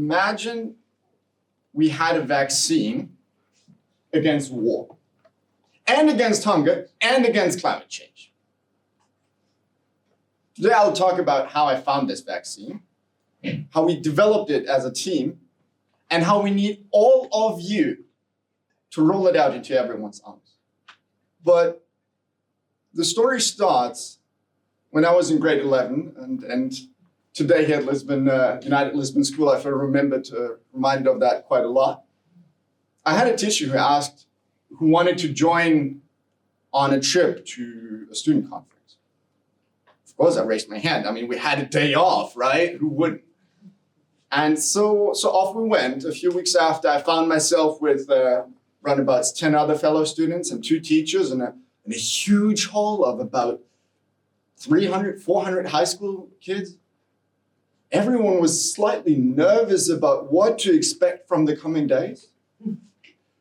imagine we had a vaccine against war, and against hunger, and against climate change. Today I'll talk about how I found this vaccine, how we developed it as a team, and how we need all of you to roll it out into everyone's arms. But the story starts when I was in grade 11, and today here at Lisbon, United Lisbon School, I feel reminded of that quite a lot. I had a teacher who wanted to join on a trip to a student conference. Of course, I raised my hand. I mean, we had a day off, right? Who wouldn't? And so off we went. A few weeks after, I found myself with around about 10 other fellow students and 2 teachers in a huge hall of about 300, 400 high school kids. Everyone was slightly nervous about what to expect from the coming days.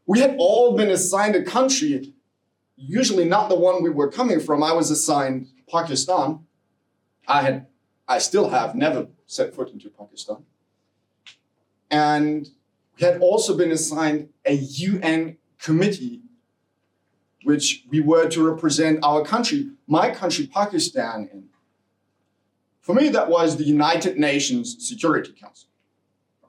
We had all been assigned a country, usually not the one we were coming from. I was assigned Pakistan. I still have never set foot into Pakistan. And we had also been assigned a UN committee, which we were to represent our country, my country, Pakistan, in. For me, that was the United Nations Security Council.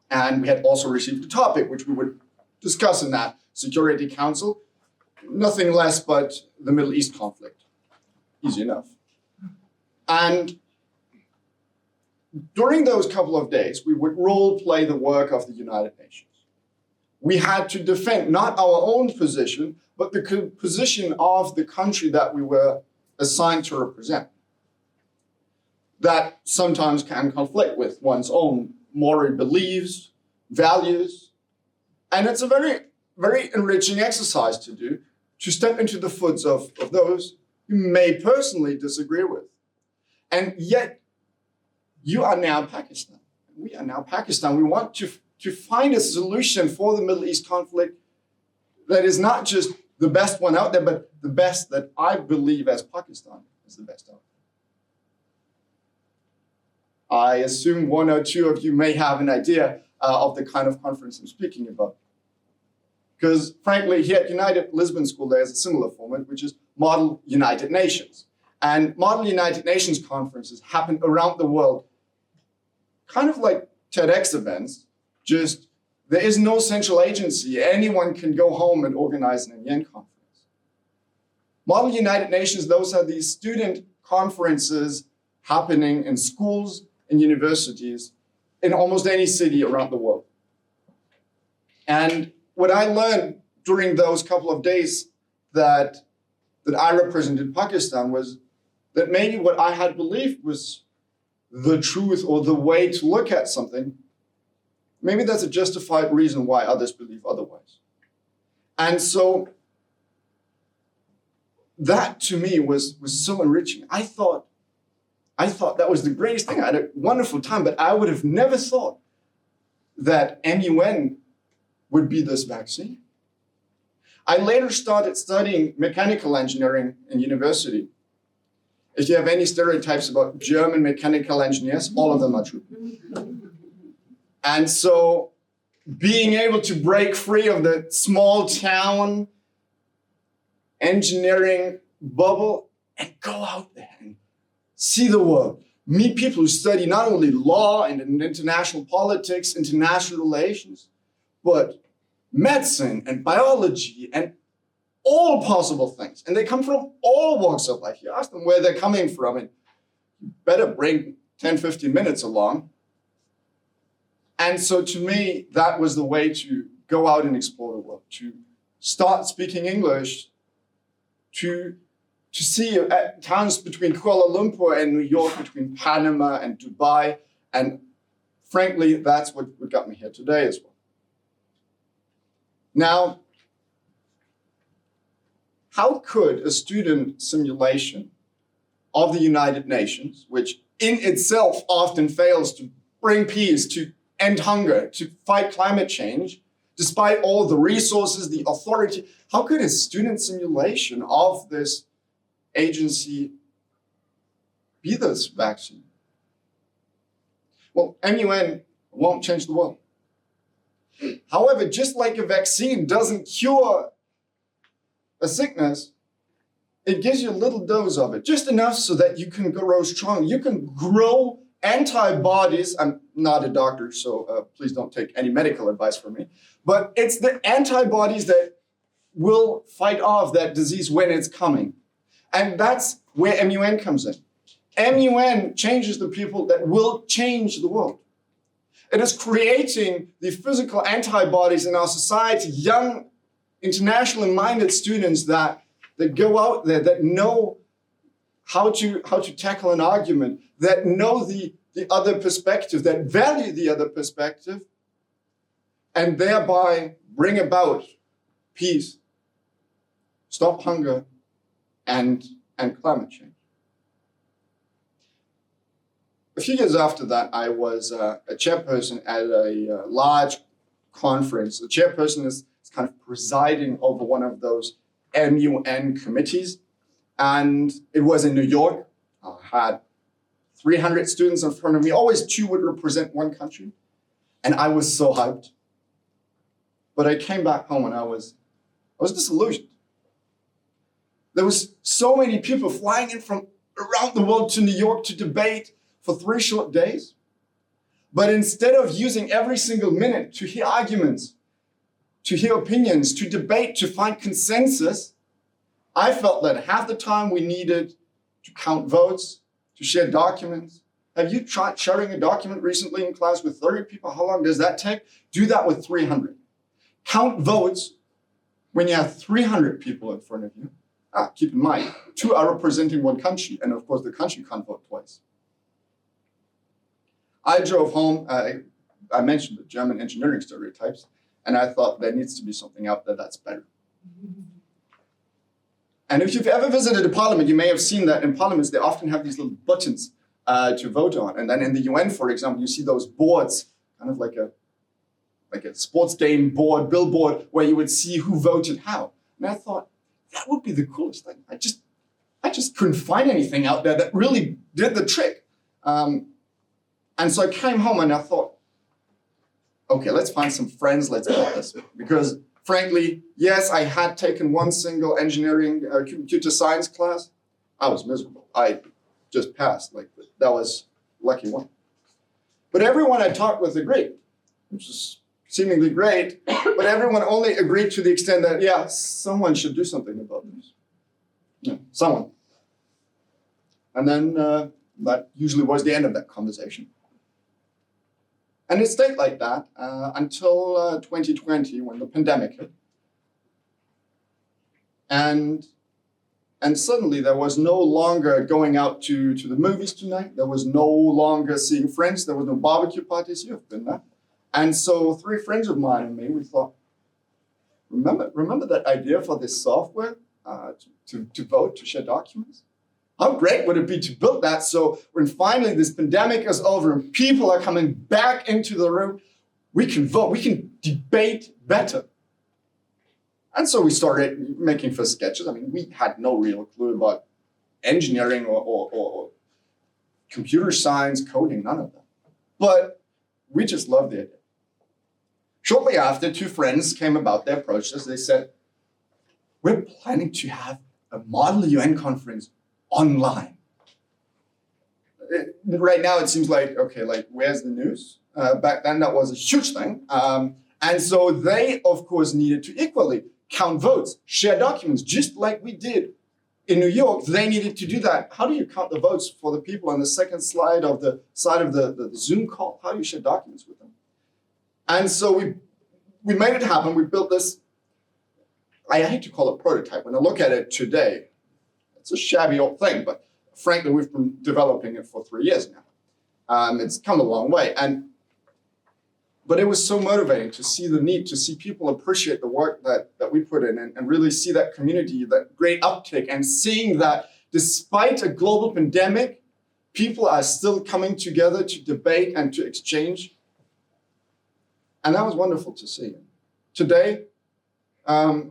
And we had also received a topic which we would discuss in that Security Council, nothing less but the Middle East conflict. Easy enough. And during those couple of days, we would role play the work of the United Nations. We had to defend not our own position, but the position of the country that we were assigned to represent. That sometimes can conflict with one's own moral beliefs, values, and it's a very, very enriching exercise to do, to step into the foots of those you may personally disagree with. And yet, you are now Pakistan. We are now Pakistan. We want to find a solution for the Middle East conflict that is not just the best one out there, but the best that I believe as Pakistan is the best out there. I assume 1 or 2 of you may have an idea of the kind of conference I'm speaking about. Because frankly, here at United Lisbon School, there's a similar format, which is Model United Nations. And Model United Nations conferences happen around the world, kind of like TEDx events, just there is no central agency. Anyone can go home and organize an UN conference. Model United Nations, those are these student conferences happening in schools and universities in almost any city around the world. And what I learned during those couple of days that I represented Pakistan was that maybe what I had believed was the truth or the way to look at something, maybe that's a justified reason why others believe otherwise. And so that to me was so enriching. I thought that was the greatest thing. I had a wonderful time, but I would have never thought that MUN would be this vaccine. I later started studying mechanical engineering in university. If you have any stereotypes about German mechanical engineers, all of them are true. And so being able to break free of the small town engineering bubble and go out there and see the world, meet people who study not only law and international politics, international relations, but medicine and biology and all possible things. And they come from all walks of life. You ask them where they're coming from, and you better bring 10, 15 minutes along. And so to me, that was the way to go out and explore the world, to start speaking English, to see towns between Kuala Lumpur and New York, between Panama and Dubai. And frankly, that's what got me here today as well. Now, how could a student simulation of the United Nations, which in itself often fails to bring peace, to end hunger, to fight climate change, despite all the resources, the authority, how could a student simulation of this agency be this vaccine? Well, MUN won't change the world. However, just like a vaccine doesn't cure a sickness, it gives you a little dose of it, just enough so that you can grow strong. You can grow antibodies. I'm not a doctor, so please don't take any medical advice from me. But it's the antibodies that will fight off that disease when it's coming. And that's where MUN comes in. MUN changes the people that will change the world. It is creating the physical antibodies in our society, young, internationally minded students that go out there, that know how to tackle an argument, that know the other perspective, that value the other perspective, and thereby bring about peace, stop hunger, and climate change. A few years after that, I was a chairperson at a large conference. The chairperson is kind of presiding over one of those MUN committees, and it was in New York. I had 300 students in front of me. Always two would represent one country, and I was so hyped. But I came back home and I was disillusioned. There was so many people flying in from around the world to New York to debate for 3 short days. But instead of using every single minute to hear arguments, to hear opinions, to debate, to find consensus, I felt that half the time we needed to count votes, to share documents. Have you tried sharing a document recently in class with 30 people? How long does that take? Do that with 300. Count votes when you have 300 people in front of you. Keep in mind, 2 are representing one country, and of course the country can't vote twice. I drove home, I mentioned the German engineering stereotypes, and I thought there needs to be something out there that's better. And if you've ever visited a parliament, you may have seen that in parliaments, they often have these little buttons to vote on. And then in the UN, for example, you see those boards, kind of like a sports game board, billboard, where you would see who voted how. And I thought, that would be the coolest thing. I just couldn't find anything out there that really did the trick. And so I came home and I thought, okay, let's find some friends, let's build this. Because frankly, yes, I had taken one single engineering computer science class. I was miserable. I just passed. That was lucky one. But everyone I talked with agreed, which is seemingly great, but everyone only agreed to the extent that, yeah, someone should do something about this. Yeah, someone. And then that usually was the end of that conversation. And it stayed like that until 2020, when the pandemic hit. And suddenly there was no longer going out to the movies tonight. There was no longer seeing friends. There was no barbecue parties. You've been there. And so 3 friends of mine and me, we thought, remember that idea for this software to vote, to share documents? How great would it be to build that so when finally this pandemic is over and people are coming back into the room, we can vote, we can debate better. And so we started making first sketches. I mean, we had no real clue about engineering or computer science, coding, none of that. But we just loved the idea. Shortly after, 2 friends came about, they approached us. They said, we're planning to have a Model UN conference online. Right now, it seems like, okay, where's the news? Back then, that was a huge thing. And so they, of course, needed to equally count votes, share documents, just like we did in New York. They needed to do that. How do you count the votes for the people on the second slide of the Zoom call? How do you share documents with them? And so we made it happen. We built this, I hate to call it prototype. When I look at it today, it's a shabby old thing, but frankly, we've been developing it for 3 years now. It's come a long way. But it was so motivating to see the need, to see people appreciate the work that we put in and really see that community, that great uptake, and seeing that despite a global pandemic, people are still coming together to debate and to exchange. And that was wonderful to see. Today,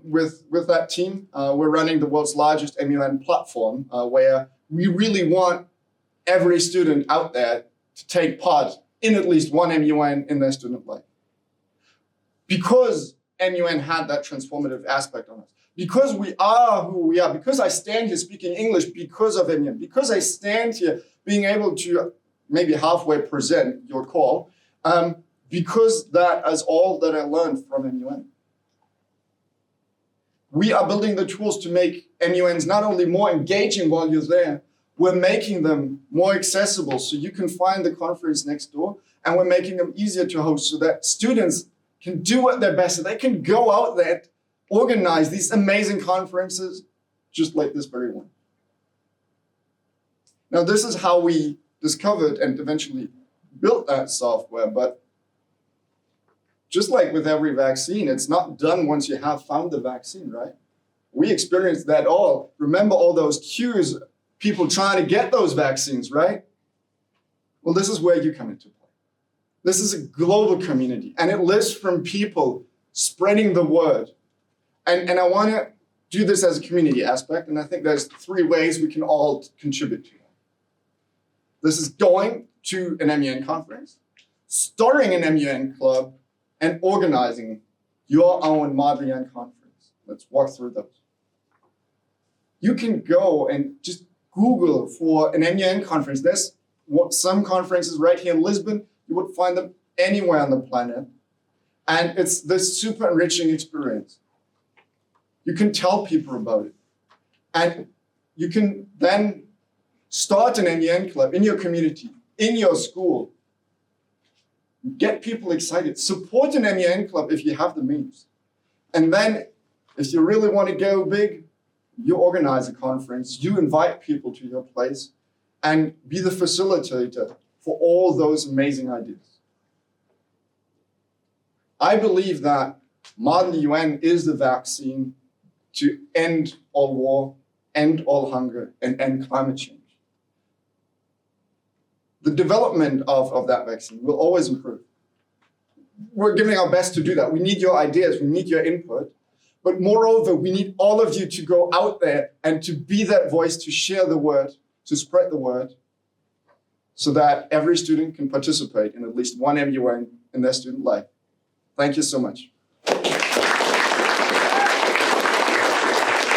with that team, we're running the world's largest MUN platform where we really want every student out there to take part in at least one MUN in their student life. because MUN had that transformative aspect on us. Because we are who we are, because I stand here speaking English because of MUN, because I stand here being able to maybe halfway present your call, because that is all that I learned from MUN. We are building the tools to make MUNs not only more engaging while you're there, we're making them more accessible so you can find the conference next door, and we're making them easier to host so that students can do what they're best at. They can go out there, organize these amazing conferences just like this very one. Now, this is how we discovered and eventually built that software, but just like with every vaccine, it's not done once you have found the vaccine, right? We experienced that all. Remember all those queues, people trying to get those vaccines, right? Well, this is where you come into play. This is a global community, and it lives from people spreading the word. And I want to do this as a community aspect, and I think there's 3 ways we can all contribute to that. This is going to an MUN conference, starting an MUN club, and organizing your own Madrian conference. Let's walk through those. You can go and just Google for an MUN conference. There's some conferences right here in Lisbon. You would find them anywhere on the planet. And it's this super enriching experience. You can tell people about it. And you can then start an MUN club in your community, in your school. Get people excited. Support an MUN club if you have the means. And then if you really want to go big, you organize a conference, you invite people to your place, and be the facilitator for all those amazing ideas. I believe that Model UN is the vaccine to end all war, end all hunger, and end climate change. The development of that vaccine will always improve. We're giving our best to do that. We need your ideas, we need your input. But moreover, we need all of you to go out there and to be that voice, to share the word, to spread the word, so that every student can participate in at least one MUN in their student life. Thank you so much.